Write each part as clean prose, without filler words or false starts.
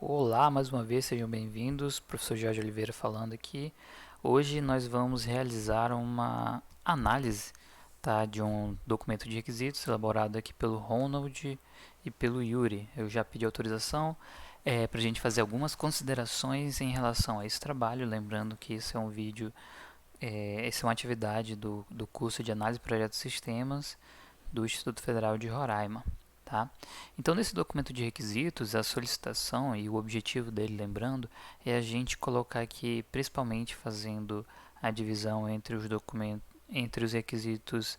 Olá, mais uma vez, sejam bem-vindos. Professor Jorge Oliveira falando aqui. Hoje nós vamos realizar uma análise, tá, de um documento de requisitos elaborado aqui pelo Ronald e pelo Yuri. Eu já pedi autorização para a gente fazer algumas considerações em relação a esse trabalho, lembrando que esse é um vídeo, essa é uma atividade do curso de Análise de Projetos e Sistemas do Instituto Federal de Roraima. Tá? Então, nesse documento de requisitos, a solicitação e o objetivo dele, lembrando, é a gente colocar aqui, principalmente fazendo a divisão entre os documentos, entre os requisitos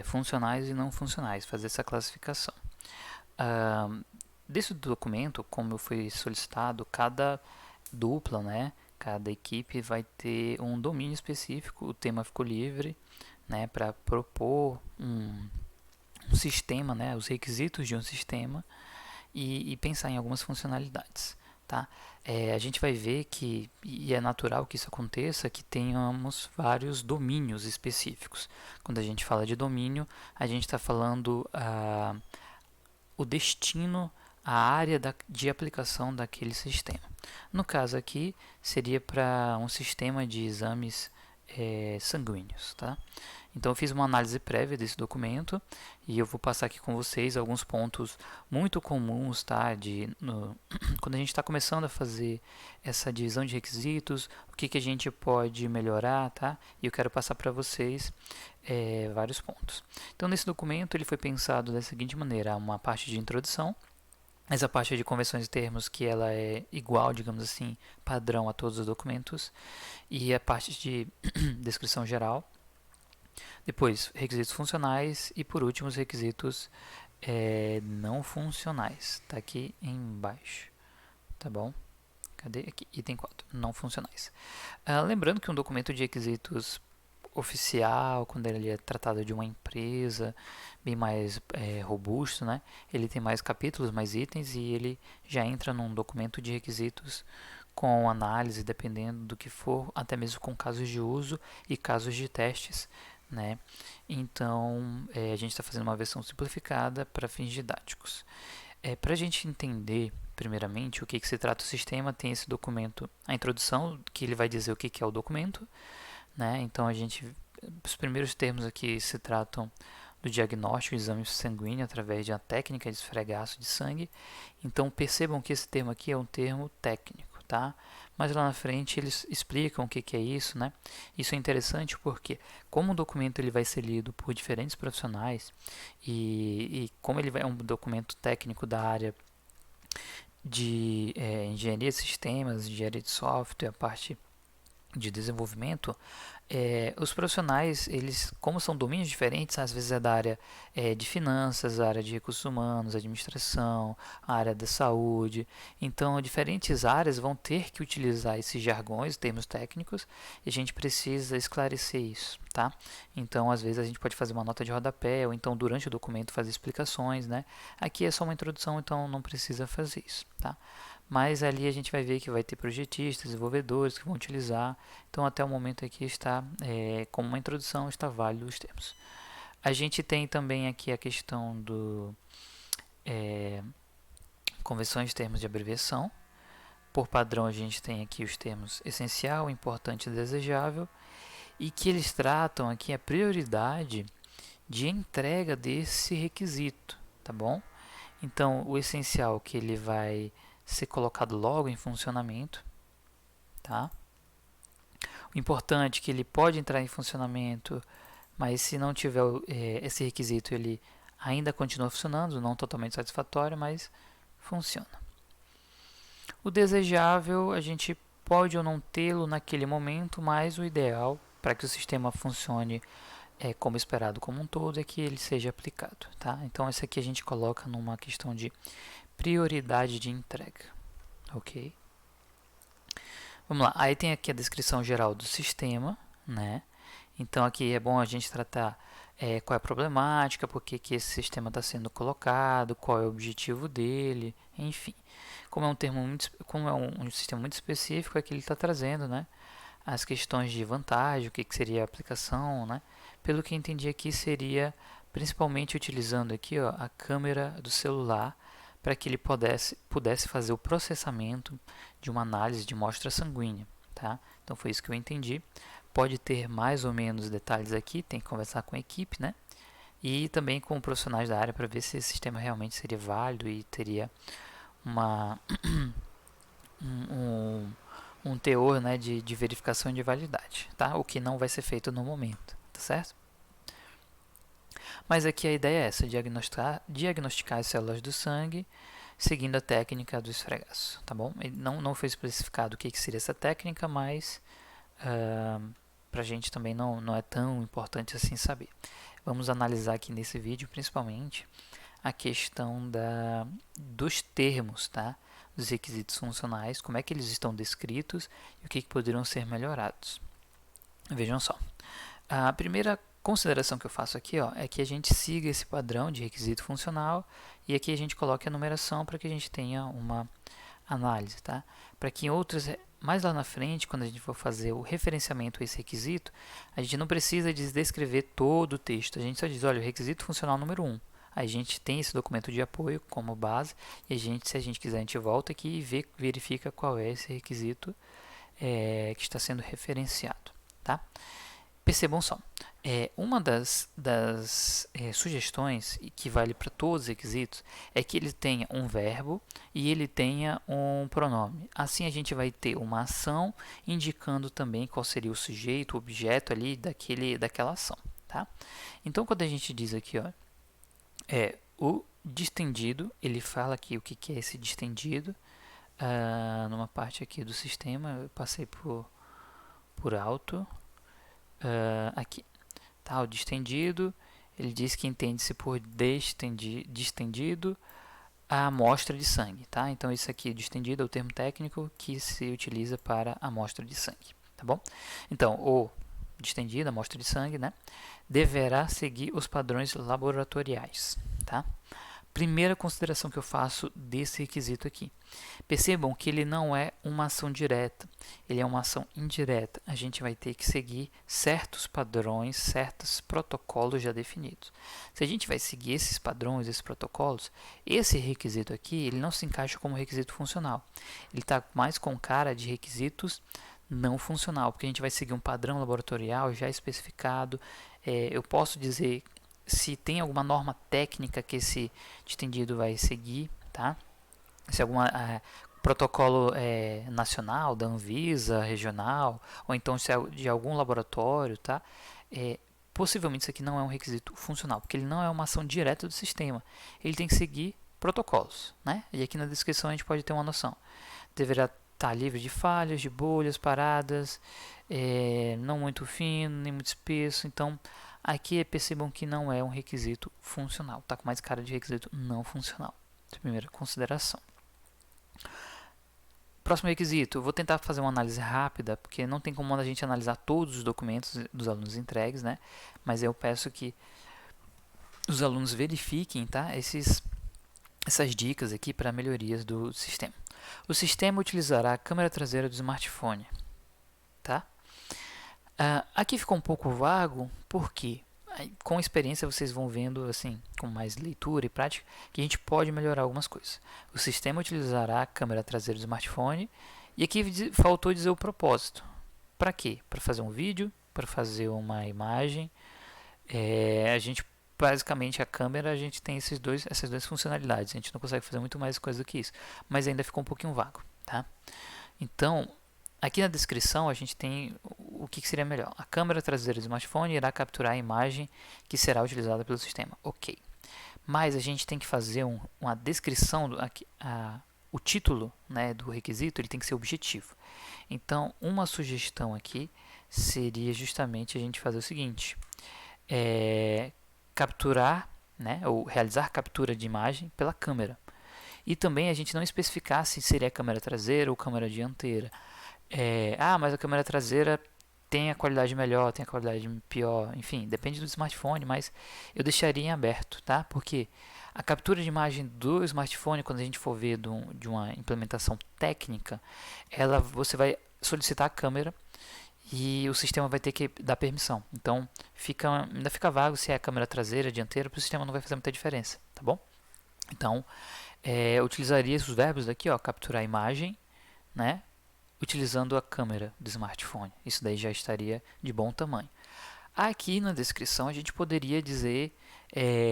funcionais e não funcionais, fazer essa classificação. Desse documento, como foi solicitado, cada dupla, né, cada equipe vai ter um domínio específico, o tema ficou livre, né, para propor um sistema, né, os requisitos de um sistema e pensar em algumas funcionalidades. Tá? A gente vai ver que, e é natural que isso aconteça, que tenhamos vários domínios específicos. Quando a gente fala de domínio, a gente está falando o destino, a área de aplicação daquele sistema. No caso aqui, seria para um sistema de exames sanguíneos. Tá? Então eu fiz uma análise prévia desse documento e eu vou passar aqui com vocês alguns pontos muito comuns, tá? Quando a gente está começando a fazer essa divisão de requisitos, o que a gente pode melhorar, tá? E eu quero passar para vocês vários pontos. Então nesse documento ele foi pensado da seguinte maneira: uma parte de introdução, essa parte de convenções de termos que ela é igual, digamos assim, padrão a todos os documentos, e a parte de descrição geral. Depois, requisitos funcionais e, por último, os requisitos não funcionais. Está aqui embaixo, tá bom? Cadê? Aqui, item 4, não funcionais. Lembrando que um documento de requisitos oficial, quando ele é tratado de uma empresa, bem mais robusto, né? Ele tem mais capítulos, mais itens e ele já entra num documento de requisitos com análise, dependendo do que for, até mesmo com casos de uso e casos de testes, né? Então, a gente está fazendo uma versão simplificada para fins didáticos. Para a gente entender, primeiramente, o que se trata o sistema, tem esse documento, a introdução, que ele vai dizer o que é o documento, né? Então, os primeiros termos aqui se tratam do diagnóstico de exame sanguíneo através de uma técnica de esfregaço de sangue. Então, percebam que esse termo aqui é um termo técnico, tá? Mas lá na frente eles explicam o que é isso, né? Isso é interessante porque, como o documento ele vai ser lido por diferentes profissionais e como ele é um documento técnico da área de engenharia de sistemas, engenharia de software, a parte de desenvolvimento, os profissionais, eles, como são domínios diferentes, às vezes é da área de finanças, a área de recursos humanos, administração, a área da saúde. Então, diferentes áreas vão ter que utilizar esses jargões, termos técnicos, e a gente precisa esclarecer isso, tá? Então, às vezes a gente pode fazer uma nota de rodapé, ou então durante o documento fazer explicações, né? Aqui é só uma introdução, então não precisa fazer isso, tá? Mas ali a gente vai ver que vai ter projetistas, desenvolvedores que vão utilizar. Então até o momento aqui está, como uma introdução, está válido os termos. A gente tem também aqui a questão do convenções de termos de abreviação. Por padrão a gente tem aqui os termos essencial, importante e desejável. E que eles tratam aqui a prioridade de entrega desse requisito, tá bom? Então o essencial que ele vai ser colocado logo em funcionamento, tá? O importante é que ele pode entrar em funcionamento, mas se não tiver esse requisito, ele ainda continua funcionando, não totalmente satisfatório, mas funciona. O desejável, a gente pode ou não tê-lo naquele momento, mas o ideal para que o sistema funcione como esperado como um todo é que ele seja aplicado, tá? Então, isso aqui a gente coloca numa questão de prioridade de entrega, ok? Vamos lá, aí tem aqui a descrição geral do sistema, né? Então aqui é bom a gente tratar qual é a problemática, por que esse sistema está sendo colocado, qual é o objetivo dele, enfim. Como é um sistema muito específico, aqui ele está trazendo, né, as questões de vantagem, o que seria a aplicação, né? Pelo que eu entendi aqui seria principalmente utilizando aqui, ó, a câmera do celular para que ele pudesse fazer o processamento de uma análise de amostra sanguínea. Tá? Então foi isso que eu entendi. Pode ter mais ou menos detalhes aqui, tem que conversar com a equipe, né? E também com profissionais da área para ver se esse sistema realmente seria válido e teria uma, um teor, né, de verificação de validade, tá? O que não vai ser feito no momento, tá certo? Mas aqui a ideia é essa, diagnosticar as células do sangue seguindo a técnica do esfregaço, tá bom? Não foi especificado o que seria essa técnica, mas para a gente também não é tão importante assim saber. Vamos analisar aqui nesse vídeo, principalmente, a questão dos termos, tá? Dos requisitos funcionais, como é que eles estão descritos e o que poderiam ser melhorados. Vejam só. A primeira consideração que eu faço aqui, ó, é que a gente siga esse padrão de requisito funcional e aqui a gente coloque a numeração para que a gente tenha uma análise, tá? Para que em outras, mais lá na frente, quando a gente for fazer o referenciamento a esse requisito, a gente não precisa de descrever todo o texto, a gente só diz, olha, o requisito funcional número 1. A gente tem esse documento de apoio como base e a gente, se a gente quiser, a gente volta aqui e verifica qual é esse requisito que está sendo referenciado, tá? Percebam só, uma das sugestões, que vale para todos os requisitos, é que ele tenha um verbo e ele tenha um pronome. Assim a gente vai ter uma ação indicando também qual seria o sujeito, o objeto ali daquela ação. Tá? Então, quando a gente diz aqui, ó, o distendido, ele fala aqui o que é esse distendido. Numa parte aqui do sistema, eu passei por alto. Aqui, tá? O distendido, ele diz que entende-se por distendido a amostra de sangue, tá? Então isso aqui, distendido, é o termo técnico que se utiliza para a amostra de sangue, tá bom? Então, o distendido, a amostra de sangue, né, deverá seguir os padrões laboratoriais, tá? Primeira consideração que eu faço desse requisito aqui. Percebam que ele não é uma ação direta, ele é uma ação indireta. A gente vai ter que seguir certos padrões, certos protocolos já definidos. Se a gente vai seguir esses padrões, esses protocolos, esse requisito aqui, ele não se encaixa como requisito funcional. Ele está mais com cara de requisitos não funcional, porque a gente vai seguir um padrão laboratorial já especificado. Eu posso dizer se tem alguma norma técnica que esse distendido vai seguir, tá? Se algum protocolo nacional, da Anvisa, regional, ou então se é de algum laboratório, tá? Possivelmente isso aqui não é um requisito funcional, porque ele não é uma ação direta do sistema. Ele tem que seguir protocolos, né? E aqui na descrição a gente pode ter uma noção. Deverá estar livre de falhas, de bolhas, paradas, não muito fino, nem muito espesso, então aqui percebam que não é um requisito funcional, está com mais cara de requisito não funcional. Primeira consideração. Próximo requisito, eu vou tentar fazer uma análise rápida, porque não tem como a gente analisar todos os documentos dos alunos entregues, né? Mas eu peço que os alunos verifiquem, tá? Essas dicas aqui para melhorias do sistema. O sistema utilizará a câmera traseira do smartphone, tá? Aqui ficou um pouco vago, porque com a experiência vocês vão vendo, assim, com mais leitura e prática, que a gente pode melhorar algumas coisas. O sistema utilizará a câmera traseira do smartphone, e aqui faltou dizer o propósito. Para quê? Para fazer um vídeo, para fazer uma imagem. A gente, basicamente, a câmera, a gente tem essas duas funcionalidades. A gente não consegue fazer muito mais coisa do que isso, mas ainda ficou um pouquinho vago, tá? Então, aqui na descrição a gente tem o que seria melhor. A câmera traseira do smartphone irá capturar a imagem que será utilizada pelo sistema. Ok. Mas a gente tem que fazer uma descrição, o título, né, do requisito, ele tem que ser objetivo. Então, uma sugestão aqui seria justamente a gente fazer o seguinte. Capturar, né, ou realizar captura de imagem pela câmera. E também a gente não especificar se seria a câmera traseira ou câmera dianteira. Mas a câmera traseira tem a qualidade melhor, tem a qualidade pior, enfim, depende do smartphone, mas eu deixaria em aberto, tá? Porque a captura de imagem do smartphone, quando a gente for ver de uma implementação técnica, você vai solicitar a câmera e o sistema vai ter que dar permissão. Então, ainda fica vago se é a câmera traseira, dianteira, para o sistema não vai fazer muita diferença, tá bom? Então, utilizaria os verbos daqui, ó, capturar a imagem, né, utilizando a câmera do smartphone. Isso daí já estaria de bom tamanho. Aqui na descrição a gente poderia dizer,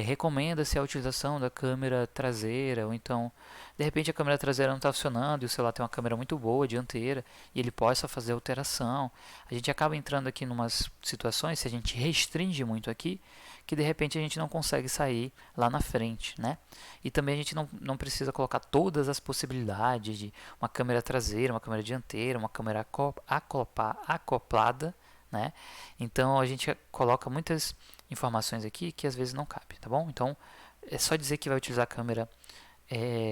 recomenda-se a utilização da câmera traseira, ou então, de repente a câmera traseira não está funcionando e o celular tem uma câmera muito boa, dianteira, e ele possa fazer alteração. A gente acaba entrando aqui em umas situações, se a gente restringe muito aqui, que de repente a gente não consegue sair lá na frente, né? E também a gente não precisa colocar todas as possibilidades de uma câmera traseira, uma câmera dianteira, uma câmera acoplada, né? Então a gente coloca muitas informações aqui que às vezes não cabe, tá bom? Então é só dizer que vai utilizar a câmera,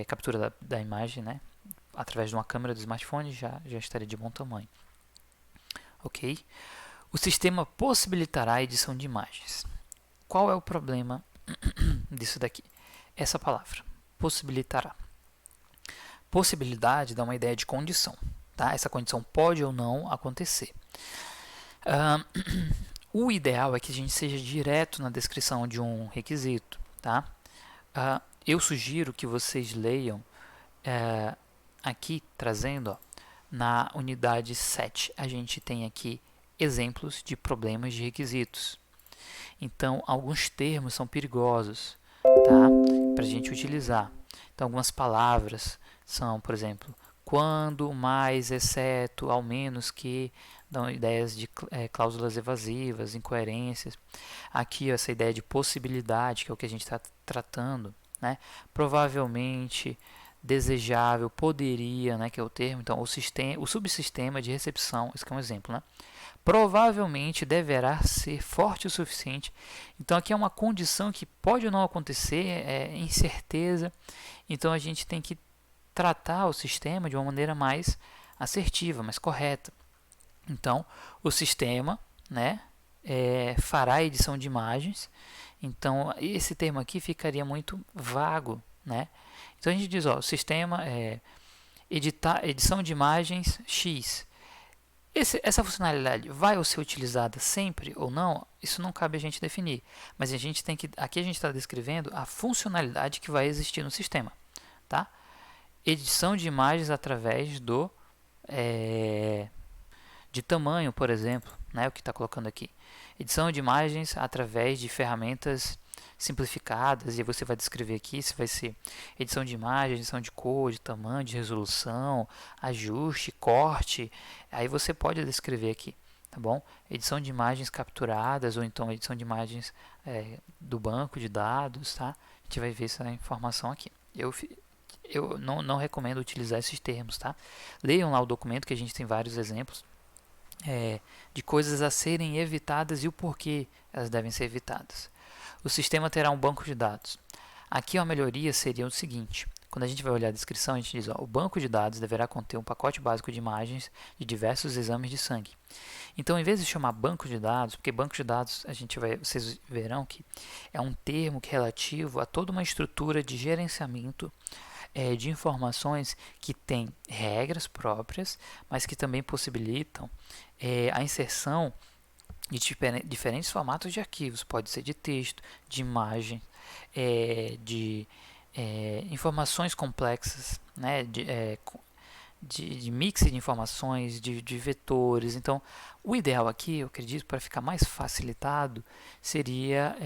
captura da imagem, né? Através de uma câmera do smartphone já estaria de bom tamanho, ok? O sistema possibilitará a edição de imagens. Qual é o problema disso daqui? Essa palavra, possibilitará. Possibilidade dá uma ideia de condição, tá? Essa condição pode ou não acontecer. O ideal é que a gente seja direto na descrição de um requisito, tá? Eu sugiro que vocês leiam aqui, trazendo, ó, na unidade 7, a gente tem aqui exemplos de problemas de requisitos. Então, alguns termos são perigosos, tá? Para a gente utilizar. Então, algumas palavras são, por exemplo, quando, mais, exceto, ao menos que, dão ideias de cláusulas evasivas, incoerências. Aqui, ó, essa ideia de possibilidade, que é o que a gente está tratando, né? Provavelmente, desejável, poderia, né, que é o termo. Então, o subsistema de recepção, esse aqui é um exemplo, né? Provavelmente deverá ser forte o suficiente. Então, aqui é uma condição que pode ou não acontecer, é incerteza. Então, a gente tem que tratar o sistema de uma maneira mais assertiva, mais correta. Então, o sistema, né, fará a edição de imagens. Então, esse termo aqui ficaria muito vago, né? Então, a gente diz, ó, o sistema edição de imagens X. Essa funcionalidade vai ser utilizada sempre ou não? Isso não cabe a gente definir. Mas a gente tem que, aqui a gente está descrevendo a funcionalidade que vai existir no sistema, tá? Edição de imagens através de tamanho, por exemplo, né, o que está colocando aqui. Edição de imagens através de ferramentas simplificadas, e você vai descrever aqui se vai ser edição de imagem, edição de cor, de tamanho, de resolução, ajuste, corte. Aí você pode descrever aqui, tá bom? Edição de imagens capturadas, ou então edição de imagens do banco de dados, tá? A gente vai ver essa informação aqui. Eu não recomendo utilizar esses termos, tá? Leiam lá o documento que a gente tem vários exemplos de coisas a serem evitadas e o porquê elas devem ser evitadas. O sistema terá um banco de dados. Aqui a melhoria seria o seguinte: quando a gente vai olhar a descrição, a gente diz, ó, o banco de dados deverá conter um pacote básico de imagens de diversos exames de sangue. Então, em vez de chamar banco de dados, porque banco de dados, vocês verão que é um termo que é relativo a toda uma estrutura de gerenciamento de informações que tem regras próprias, mas que também possibilitam a inserção de diferentes formatos de arquivos. Pode ser de texto, de imagem, de informações complexas, né, de mix de informações, de vetores. Então, o ideal aqui, eu acredito, para ficar mais facilitado, seria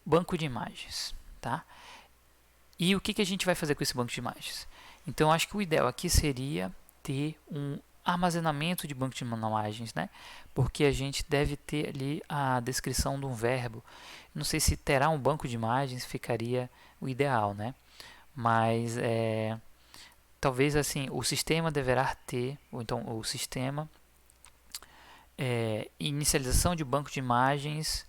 banco de imagens, tá? E o que a gente vai fazer com esse banco de imagens? Então, acho que o ideal aqui seria ter um armazenamento de banco de imagens, né? Porque a gente deve ter ali a descrição de um verbo. Não sei se terá um banco de imagens, ficaria o ideal, né? Mas talvez assim, o sistema deverá ter, ou então o sistema inicialização de banco de imagens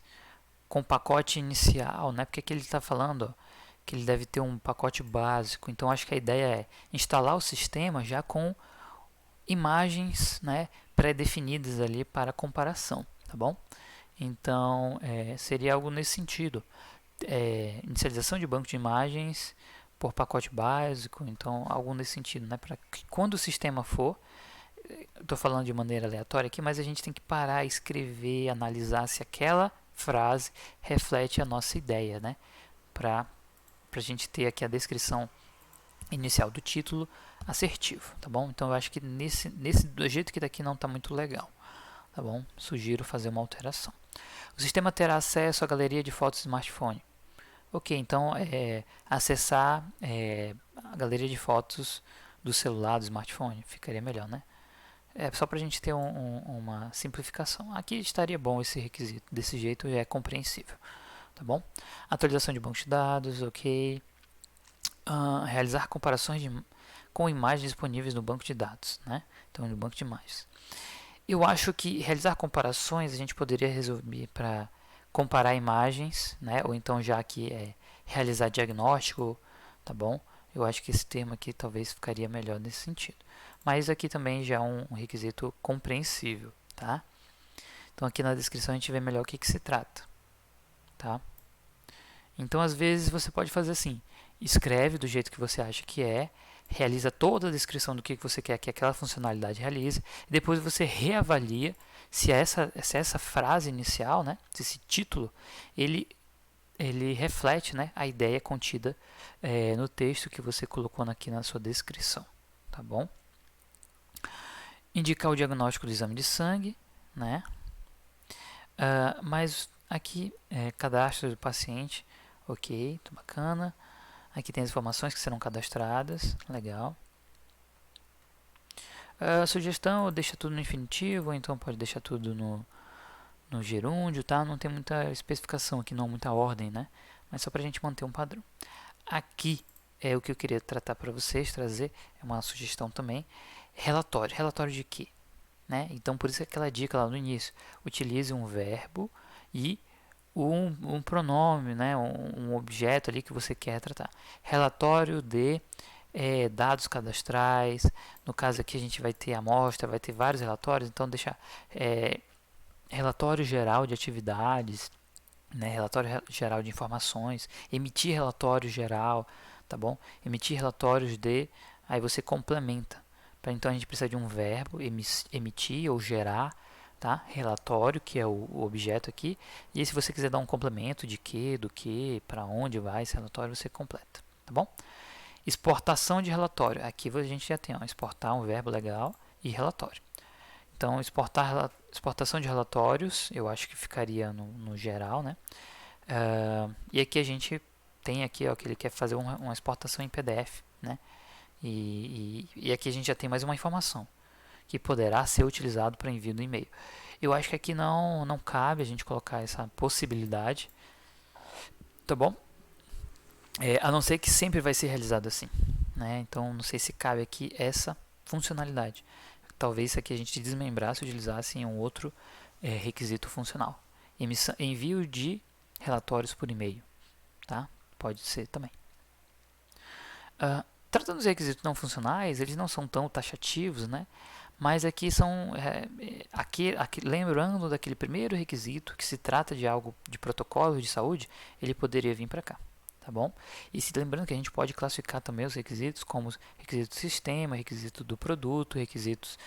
com pacote inicial, né? Porque aqui ele está falando, ó, que ele deve ter um pacote básico. Então acho que a ideia é instalar o sistema já com imagens, né, pré-definidas ali para comparação, tá bom? Então seria algo nesse sentido, inicialização de banco de imagens por pacote básico, então algo nesse sentido, né, para que quando o sistema for, estou falando de maneira aleatória aqui, mas a gente tem que parar, escrever, analisar se aquela frase reflete a nossa ideia, né, para a gente ter aqui a descrição inicial do título assertivo, tá bom? Então eu acho que do jeito que daqui não está muito legal, tá bom? Sugiro fazer uma alteração. O sistema terá acesso à galeria de fotos do smartphone. Ok, então acessar a galeria de fotos do celular, do smartphone, ficaria melhor, né? É só para a gente ter uma simplificação. Aqui estaria bom esse requisito, desse jeito já é compreensível, tá bom? Atualização de banco de dados, ok. Realizar comparações com imagens disponíveis no banco de dados, né? Então, no banco de imagens. Eu acho que realizar comparações a gente poderia resolver para comparar imagens, né? Ou então já que realizar diagnóstico, tá bom? Eu acho que esse termo aqui talvez ficaria melhor nesse sentido. Mas aqui também já é um requisito compreensível, tá? Então aqui na descrição a gente vê melhor o que se trata, tá? Então às vezes você pode fazer assim, escreve do jeito que você acha que realiza toda a descrição do que você quer que aquela funcionalidade realize, e depois você reavalia se essa frase inicial, né, se esse título, ele reflete, né, a ideia contida no texto que você colocou aqui na sua descrição, tá bom? Indicar o diagnóstico do exame de sangue, né? Mas aqui, cadastro do paciente, ok, tá bacana. Aqui tem as informações que serão cadastradas, legal. Sugestão, deixa tudo no infinitivo, ou então pode deixar tudo no gerúndio, tá? Não tem muita especificação aqui, não muita ordem, né? Mas só para a gente manter um padrão. Aqui é o que eu queria tratar para vocês, trazer, é uma sugestão também. Relatório. Relatório de quê? Né? Então, por isso aquela dica lá no início. Utilize um verbo e um pronome, né? Um objeto ali que você quer tratar. Relatório de dados cadastrais. No caso aqui a gente vai ter amostra, vai ter vários relatórios. Então, deixar relatório geral de atividades, né? Relatório geral de informações. Emitir relatório geral, tá bom? Emitir relatórios de... Aí você complementa. Então a gente precisa de um verbo, emitir ou gerar, tá? Relatório, que é o objeto aqui. E aí, se você quiser dar um complemento de que, do que, para onde vai esse relatório, você completa, tá bom? Exportação de relatório. Aqui a gente já tem, exportar um verbo legal e relatório. Então, exportação de relatórios, eu acho que ficaria no geral, né? E aqui a gente tem aqui, que ele quer fazer uma exportação em PDF, né? E aqui a gente já tem mais uma informação que poderá ser utilizado para envio do e-mail. Eu acho que aqui não cabe a gente colocar essa possibilidade, tá bom? A não ser que sempre vai ser realizado assim, né? Então não sei se cabe aqui essa funcionalidade. Talvez isso aqui a gente desmembrasse e utilizasse em um outro requisito funcional. Envio de relatórios por e-mail, tá? Pode ser também. Tratando dos requisitos não funcionais, eles não são tão taxativos, né? Mas aqui são, lembrando daquele primeiro requisito, que se trata de algo de protocolo de saúde, ele poderia vir para cá, tá bom? E lembrando que a gente pode classificar também os requisitos como requisito do sistema, requisito do produto, requisitos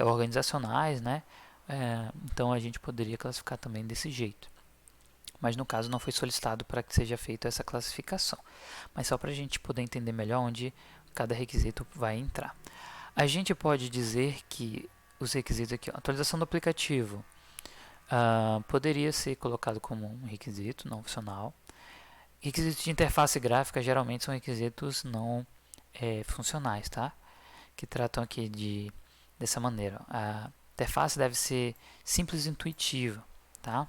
organizacionais, né? Então a gente poderia classificar também desse jeito. Mas no caso não foi solicitado para que seja feita essa classificação. Mas só para a gente poder entender melhor onde cada requisito vai entrar. A gente pode dizer que os requisitos aqui, atualização do aplicativo, poderia ser colocado como um requisito não funcional. Requisitos de interface gráfica geralmente são requisitos não funcionais, tá? Que tratam aqui dessa maneira. A interface deve ser simples e intuitiva, tá?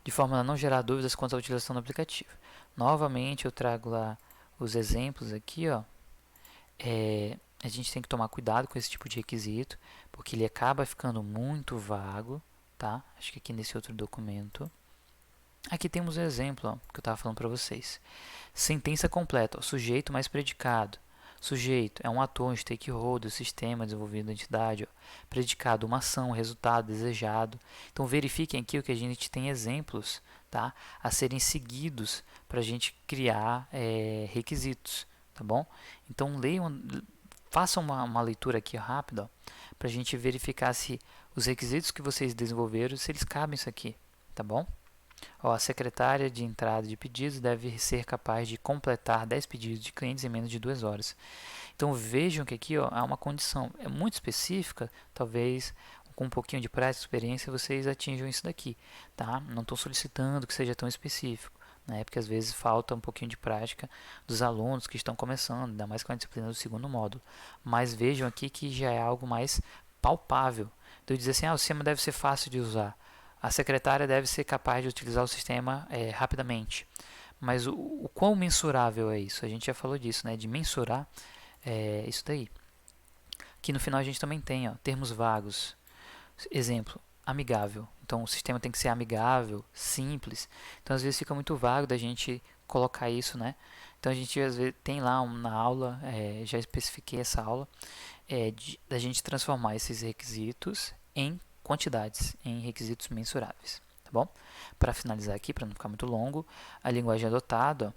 De forma a não gerar dúvidas quanto à utilização do aplicativo. Novamente eu trago lá os exemplos aqui, ó. A gente tem que tomar cuidado com esse tipo de requisito, porque ele acaba ficando muito vago, tá? Acho que aqui nesse outro documento. Aqui temos o exemplo, ó, que eu estava falando para vocês. Sentença completa, ó, sujeito mais predicado. Sujeito é um ator, um stakeholder, sistema desenvolvido, entidade. Ó. Predicado, uma ação, resultado, desejado. Então verifiquem aqui o que a gente tem exemplos, tá? A serem seguidos para a gente criar requisitos, tá bom? Então leiam, façam uma leitura aqui rápida para a gente verificar se os requisitos que vocês desenvolveram, se eles cabem isso aqui, tá bom? Ó, a secretária de entrada de pedidos deve ser capaz de completar 10 pedidos de clientes em menos de 2 horas. Então vejam que aqui ó, há uma condição muito específica, talvez com um pouquinho de prática e experiência vocês atinjam isso daqui, tá? Não estou solicitando que seja tão específico, né? Porque às vezes falta um pouquinho de prática dos alunos que estão começando, ainda mais com a disciplina do segundo módulo. Mas vejam aqui que já é algo mais palpável. Então eu dizer assim, o sistema deve ser fácil de usar. A secretária deve ser capaz de utilizar o sistema rapidamente. Mas o quão mensurável é isso? A gente já falou disso, né? De mensurar isso daí. Aqui no final a gente também tem termos vagos. Exemplo, amigável. Então o sistema tem que ser amigável, simples. Então às vezes fica muito vago da gente colocar isso, né? Então a gente às vezes tem lá na aula, já especifiquei essa aula, da gente transformar esses requisitos em quantidades, em requisitos mensuráveis, tá bom? Para finalizar aqui, para não ficar muito longo, a linguagem adotada,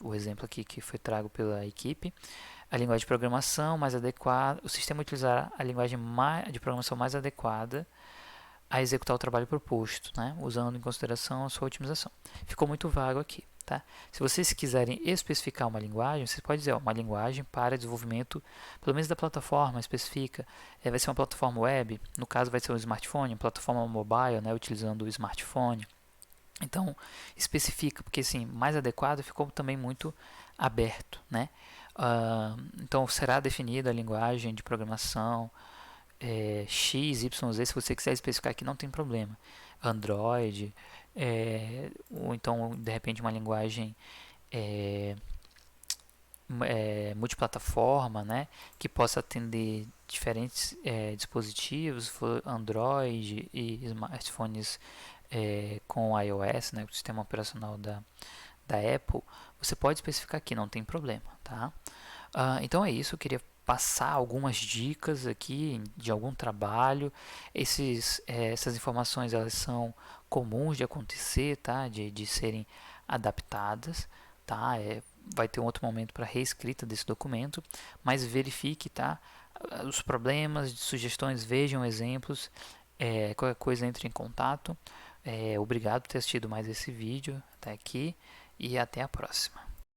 o exemplo aqui que foi trago pela equipe, a linguagem de programação mais adequada, o sistema utilizará a linguagem de programação mais adequada a executar o trabalho proposto, né? Usando em consideração a sua otimização. Ficou muito vago aqui. Tá? Se vocês quiserem especificar uma linguagem, vocês podem dizer uma linguagem para desenvolvimento, pelo menos da plataforma, especifica. Vai ser uma plataforma web, no caso vai ser um smartphone, uma plataforma mobile, né, utilizando o smartphone. Então, especifica, porque assim, mais adequado ficou também muito aberto. Né? Então, será definida a linguagem de programação X, Y, Z, se você quiser especificar aqui, não tem problema. Android, ou então, de repente, uma linguagem multiplataforma, né, que possa atender diferentes dispositivos, Android e smartphones com iOS, né, o sistema operacional da Apple, você pode especificar aqui, não tem problema, tá? Então é isso, eu queria passar algumas dicas aqui de algum trabalho. Essas informações elas são comuns de acontecer, tá? De serem adaptadas, tá? Vai ter um outro momento para reescrita desse documento, mas verifique, tá? Os problemas, sugestões, vejam exemplos. Qualquer coisa entre em contato. Obrigado por ter assistido mais esse vídeo até aqui e até a próxima.